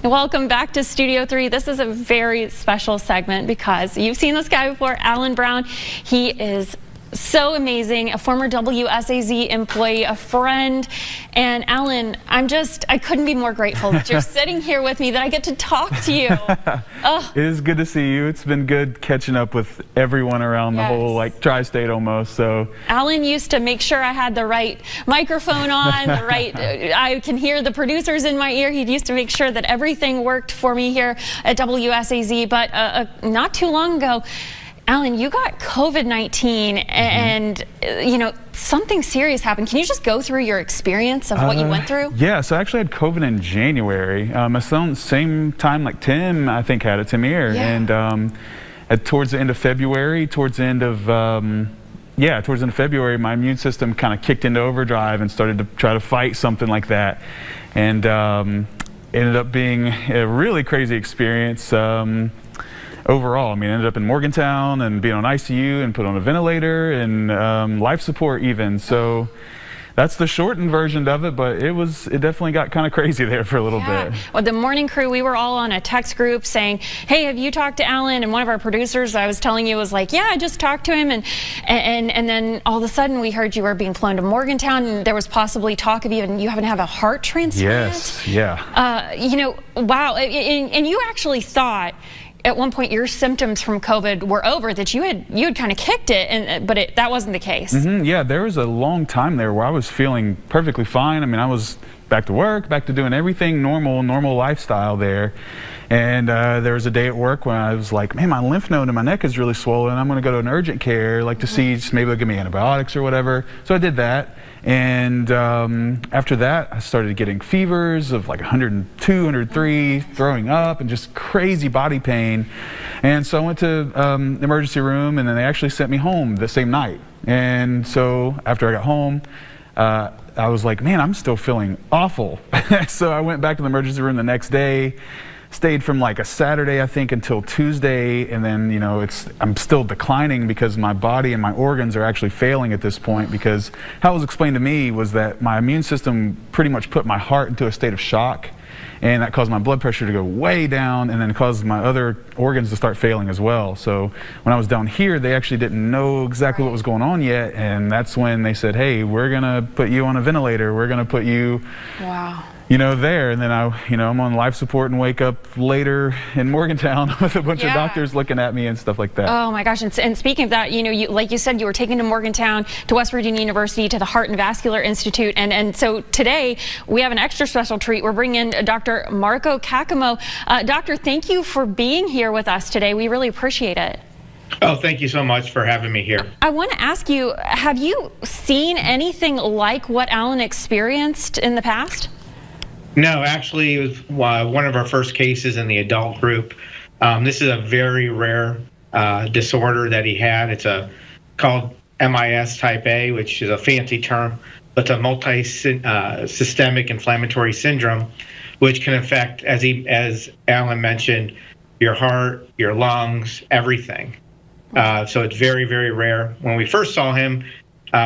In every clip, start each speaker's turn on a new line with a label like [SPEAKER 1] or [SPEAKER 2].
[SPEAKER 1] Welcome back to Studio 3. This is a very special segment because you've seen this guy before, Alan Brown. He is so amazing, a former WSAZ employee, a friend. And Alan, I couldn't be more grateful that you're sitting here with me, that I get to talk to you. Oh.
[SPEAKER 2] It is good to see you. It's been good catching up with everyone around the whole tri-state almost. So
[SPEAKER 1] Alan used to make sure I had the right microphone on, I can hear the producers in my ear. He used to make sure that everything worked for me here at WSAZ. But not too long ago, Alan, you got COVID-19 and, something serious happened. Can you just go through your experience of what you went through?
[SPEAKER 2] Yeah, so I actually had COVID in January. My son, same time like Tim, I think, had it, Tamir. Yeah. And towards the end of February, towards the end of February, my immune system kind of kicked into overdrive and started to try to fight something like that. And ended up being a really crazy experience. Overall, ended up in Morgantown and being on ICU and put on a ventilator and life support even. So that's the shortened version of it, but it definitely got kind of crazy there for a little bit.
[SPEAKER 1] Well, the morning crew, we were all on a text group saying, hey, have you talked to Alan? And one of our producers, I was telling you, was like, yeah, I just talked to him. And then all of a sudden we heard you were being flown to Morgantown, and there was possibly talk of you having to have a heart transplant.
[SPEAKER 2] Yes, yeah.
[SPEAKER 1] Wow. And you actually thought at one point your symptoms from COVID were over, that you had kind of kicked it, but that wasn't the case.
[SPEAKER 2] Yeah, there was a long time there where I was feeling perfectly fine. I was back to work, back to doing everything normal lifestyle there. And there was a day at work when I was like, man, my lymph node in my neck is really swollen. I'm going to go to an urgent care, to see, just maybe they'll give me antibiotics or whatever. So I did that. And after that, I started getting fevers of 102, 103, throwing up, and just crazy body pain. And so I went to the emergency room, and then they actually sent me home the same night. And so after I got home, I was like, man, I'm still feeling awful. So I went back to the emergency room the next day. Stayed from a Saturday, I think, until Tuesday, and then I'm still declining because my body and my organs are actually failing at this point, because how it was explained to me was that my immune system pretty much put my heart into a state of shock, and that caused my blood pressure to go way down, and then caused my other organs to start failing as well. So when I was down here, they actually didn't know exactly what was going on yet, and that's when they said, hey, we're gonna put you on a ventilator, we're gonna put you there. And then I'm on life support and wake up later in Morgantown with a bunch of doctors looking at me and stuff like that.
[SPEAKER 1] Oh my gosh. And speaking of that, like you said, you were taken to Morgantown, to West Virginia University, to the Heart and Vascular Institute. And so today we have an extra special treat. We're bringing in Dr. Marco Caccamo. Doctor, thank you for being here with us today. We really appreciate it.
[SPEAKER 3] Oh, thank you so much for having me here.
[SPEAKER 1] I want to ask you, have you seen anything like what Alan experienced in the past?
[SPEAKER 3] No, actually, it was one of our first cases in the adult group. This is a very rare disorder that he had. It's called MIS type A, which is a fancy term, but it's a multi-systemic inflammatory syndrome, which can affect, as Alan mentioned, your heart, your lungs, everything. So it's very, very rare. When we first saw him,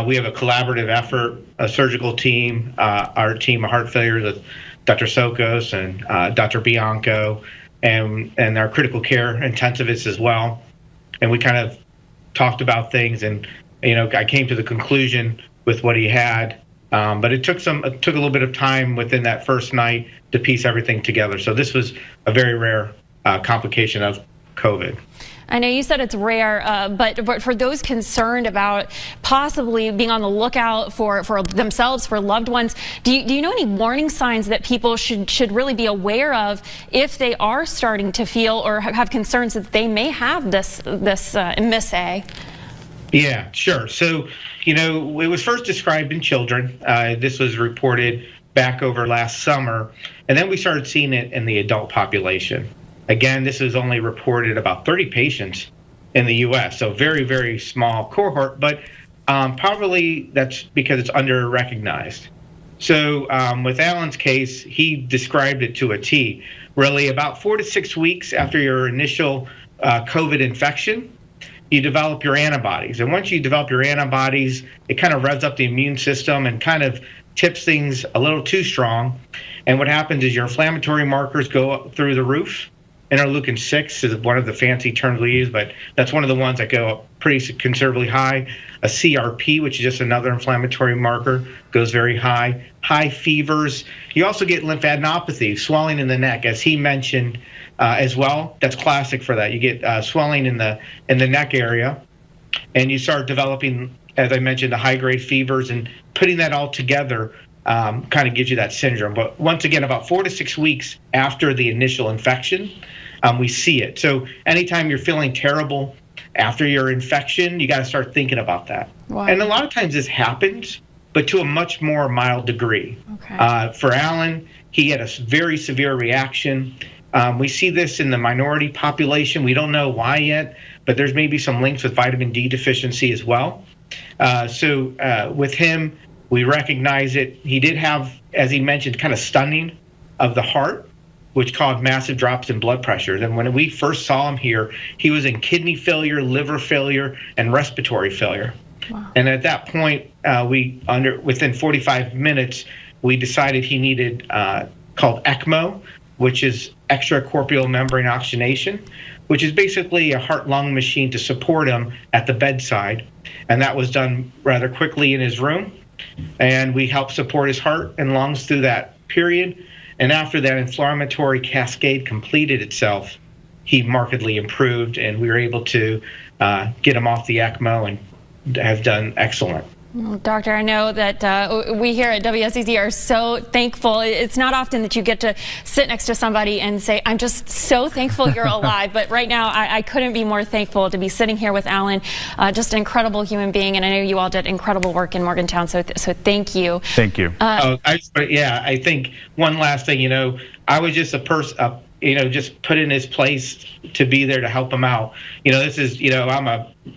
[SPEAKER 3] we have a collaborative effort, a surgical team, our team of heart failures with Dr. Sokos and Dr. Bianco, and our critical care intensivists as well. And we kind of talked about things, and I came to the conclusion with what he had. But it took a little bit of time within that first night to piece everything together. So this was a very rare complication of COVID.
[SPEAKER 1] I know you said it's rare, but for those concerned about possibly being on the lookout for themselves, for loved ones, do you know any warning signs that people should really be aware of if they are starting to feel or have concerns that they may have this MIS-A?
[SPEAKER 3] Yeah, sure. So, it was first described in children. This was reported back over last summer, and then we started seeing it in the adult population. Again, this was only reported about 30 patients in the U.S., so very, very small cohort, but probably that's because it's under-recognized. So with Alan's case, he described it to a T. Really, about 4 to 6 weeks after your initial COVID infection, you develop your antibodies. And once you develop your antibodies, it kind of revs up the immune system and kind of tips things a little too strong. And what happens is your inflammatory markers go up through the roof. Interleukin 6 is one of the fancy terms we use, but that's one of the ones that go up pretty considerably high. A CRP, which is just another inflammatory marker, goes very high. High fevers. You also get lymphadenopathy, swelling in the neck, as he mentioned as well. That's classic for that. You get swelling in the neck area, and you start developing, as I mentioned, the high-grade fevers, and putting that all together kind of gives you that syndrome. But once again, about 4 to 6 weeks after the initial infection, we see it. So anytime you're feeling terrible after your infection, you got to start thinking about that.
[SPEAKER 1] Wow.
[SPEAKER 3] And a lot of times this happens, but to a much more mild degree.
[SPEAKER 1] Okay.
[SPEAKER 3] For Alan, he had a very severe reaction. We see this in the minority population. We don't know why yet, but there's maybe some links with vitamin D deficiency as well. So with him, we recognize it. He did have, as he mentioned, kind of stunning of the heart, which caused massive drops in blood pressure. And when we first saw him here, he was in kidney failure, liver failure, and respiratory failure.
[SPEAKER 1] Wow.
[SPEAKER 3] And at that point, within 45 minutes, we decided he needed called ECMO, which is extracorporeal membrane oxygenation, which is basically a heart-lung machine to support him at the bedside. And that was done rather quickly in his room. And we helped support his heart and lungs through that period. And after that inflammatory cascade completed itself, he markedly improved, and we were able to get him off the ECMO and have done excellent.
[SPEAKER 1] Well, Doctor, I know that we here at WSAZ are so thankful. It's not often that you get to sit next to somebody and say, I'm just so thankful you're alive. But right now, I couldn't be more thankful to be sitting here with Alan, just an incredible human being. And I know you all did incredible work in Morgantown, so thank you.
[SPEAKER 2] Thank you.
[SPEAKER 3] I think one last thing, I was just a person, just put in his place to be there to help him out. This is, I'm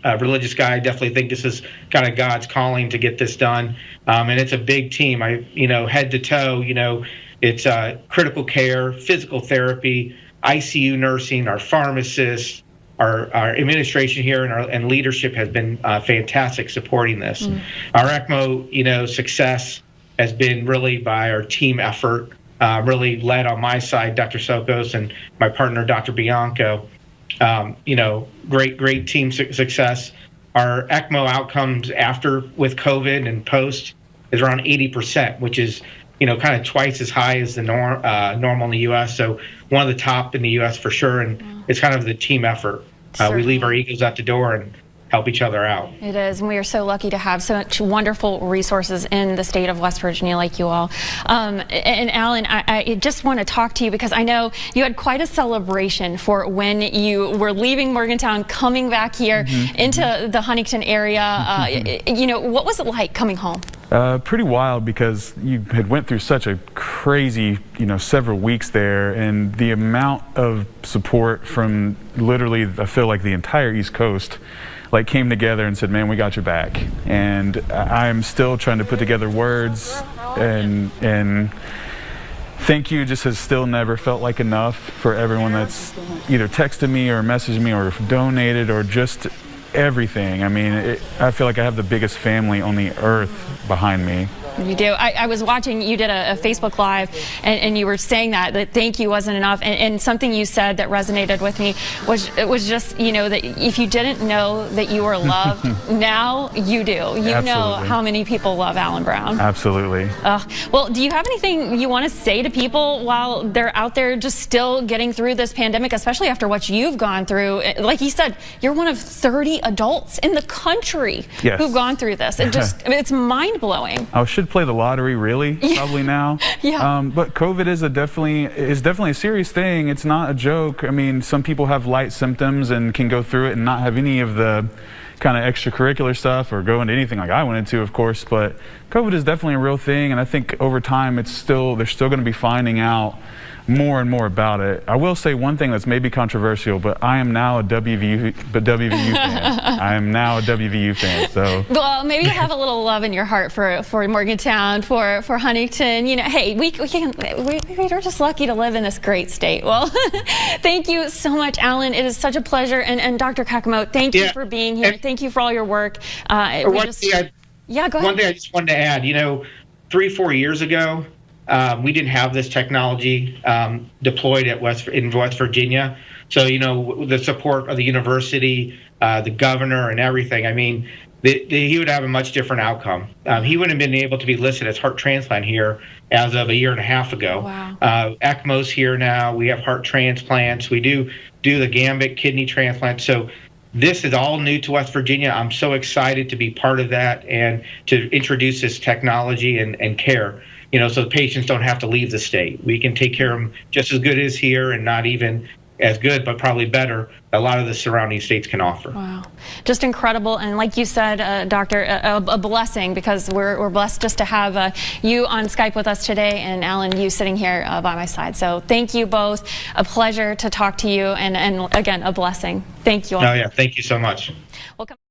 [SPEAKER 3] a religious guy. I definitely think this is kind of God's calling to get this done. And it's a big team. Head to toe, it's critical care, physical therapy, ICU nursing, our pharmacists, our administration here and leadership has been fantastic supporting this. Our ECMO, success has been really by our team effort. Really led on my side, Dr. Sokos, and my partner, Dr. Bianco. Great team success. Our ECMO outcomes with COVID and post is around 80%, which is, kind of twice as high as the normal in the U.S. So one of the top in the U.S. for sure, and it's kind of the team effort. We leave our egos at the door and help each other out.
[SPEAKER 1] It is, and we are so lucky to have such wonderful resources in the state of West Virginia like you all. And Alan, I just want to talk to you because I know you had quite a celebration for when you were leaving Morgantown, coming back here into the Huntington area. What was it like coming home?
[SPEAKER 2] Pretty wild because you had went through such a crazy, several weeks there, and the amount of support from literally, I feel like the entire East Coast came together and said, man, we got your back. And I'm still trying to put together words, and thank you just has still never felt like enough for everyone that's either texted me or messaged me or donated or just everything. I mean, I feel like I have the biggest family on the earth behind me.
[SPEAKER 1] You do. I was watching, you did a Facebook Live, and you were saying that thank you wasn't enough. And something you said that resonated with me was just, that if you didn't know that you were loved, now you do. You
[SPEAKER 2] Absolutely.
[SPEAKER 1] know how many people love Alan Brown.
[SPEAKER 2] Absolutely.
[SPEAKER 1] Well, do you have anything you want to say to people while they're out there just still getting through this pandemic, especially after what you've gone through? Like you said, you're one of 30 adults in the country who've gone through this. It's mind-blowing.
[SPEAKER 2] I should play the lottery, really, probably now. But COVID is definitely a serious thing. It's not a joke. I mean, some people have light symptoms and can go through it and not have any of the kind of extracurricular stuff or go into anything like I went into, of course. But COVID is definitely a real thing, and I think over time they're still going to be finding out more and more about it. I will say one thing that's maybe controversial, but I am now a WVU fan. I am now a WVU fan. So
[SPEAKER 1] well, maybe you have a little love in your heart for Morgantown, for Huntington. Hey, we're just lucky to live in this great state. Well, thank you so much, Alan. It is such a pleasure, and Dr. Kaccamo, thank you for being here. Thank you for all your work.
[SPEAKER 3] Go ahead.
[SPEAKER 1] One thing
[SPEAKER 3] I just wanted to add, 3-4 years ago, we didn't have this technology deployed in West Virginia. So, the support of the university, the governor, and everything. I mean, he would have a much different outcome. He wouldn't have been able to be listed as heart transplant here as of a year and a half ago.
[SPEAKER 1] Wow.
[SPEAKER 3] ECMO's here now. We have heart transplants. We do the Gambit kidney transplant. So this is all new to West Virginia. I'm so excited to be part of that and to introduce this technology and care, so the patients don't have to leave the state. We can take care of them just as good as here, and not even as good, but probably better, a lot of the surrounding states can offer.
[SPEAKER 1] Wow. Just incredible. And like you said, Doctor, a blessing, because we're blessed just to have you on Skype with us today, and Alan, you sitting here by my side. So thank you both. A pleasure to talk to you, and again, a blessing. Thank you all.
[SPEAKER 3] Oh, yeah. Thank you so much.
[SPEAKER 1] Welcome.